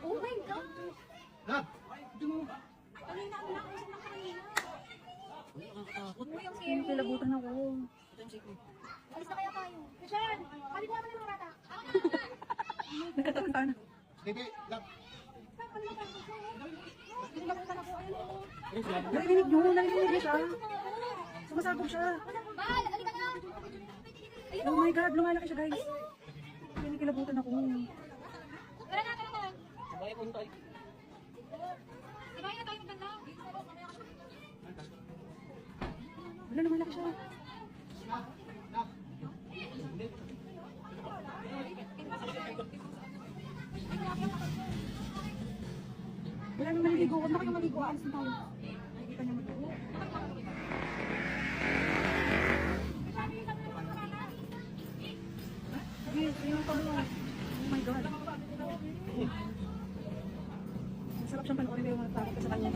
Oh my God! Lab! Kanina ako nakausap ng kanina. Uy, ang Ay, scary. kilabutan ako. Alis na kaya tayo. Michelle, balik naman ng mga bata. Nagkataon ka na. Bebe, lab! Narinig nyo, narinig niya siya. Sumasabog siya. Mahal, alika na! Oh my God, lumalaki siya guys. Ay, kilabutan ako. Tara na, tara na. Sabay po tayo. Sabay na tayo maganda. Wala, lumalaki siya. Wala naman naligo. Huwag na kayo maligo. Alis na tayo. Nakikita niyo maligo. Sige, sino pa mo? Oh my God. Masarap siyang panoorin yung mga tao sa kanya.